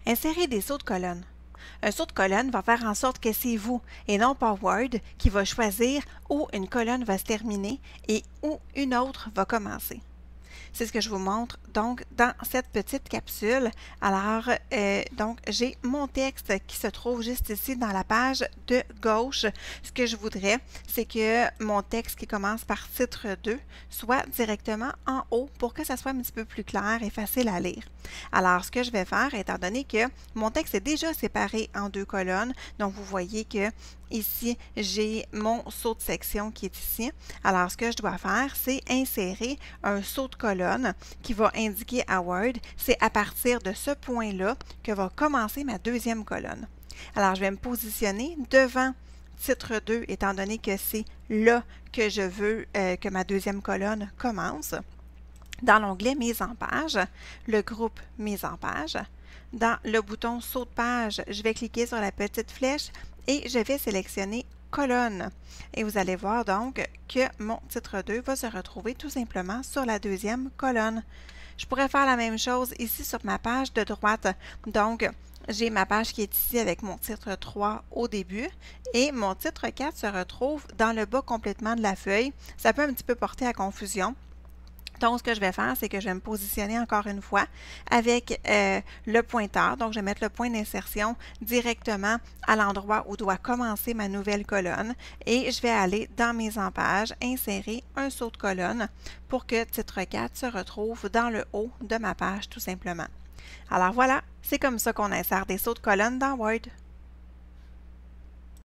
Insérer des sauts de colonne. Un saut de colonne va faire en sorte que c'est vous et non pas Word qui va choisir où une colonne va se terminer et où une autre va commencer. C'est ce que je vous montre donc dans cette petite capsule. Alors, j'ai mon texte qui se trouve juste ici dans la page de gauche. Ce que je voudrais, c'est que mon texte qui commence par titre 2 soit directement en haut pour que ça soit un petit peu plus clair et facile à lire. Alors, ce que je vais faire, étant donné que mon texte est déjà séparé en deux colonnes, donc vous voyez que ici, j'ai mon saut de section qui est ici. Alors, ce que je dois faire, c'est insérer un saut de colonne qui va indiquer à Word, c'est à partir de ce point-là que va commencer ma deuxième colonne. Alors, je vais me positionner devant titre 2, étant donné que c'est là que je veux que ma deuxième colonne commence. Dans l'onglet Mise en page, le groupe Mise en page, dans le bouton Saut de page, je vais cliquer sur la petite flèche et je vais sélectionner colonne. Et vous allez voir donc que mon titre 2 va se retrouver tout simplement sur la deuxième colonne. Je pourrais faire la même chose ici sur ma page de droite. Donc, j'ai ma page qui est ici avec mon titre 3 au début et mon titre 4 se retrouve dans le bas complètement de la feuille. Ça peut un petit peu porter à confusion. Donc, ce que je vais faire, c'est que je vais me positionner encore une fois avec le pointeur. Donc, je vais mettre le point d'insertion directement à l'endroit où doit commencer ma nouvelle colonne et je vais aller dans Mise en page, insérer un saut de colonne pour que titre 4 se retrouve dans le haut de ma page tout simplement. Alors voilà, c'est comme ça qu'on insère des sauts de colonne dans Word.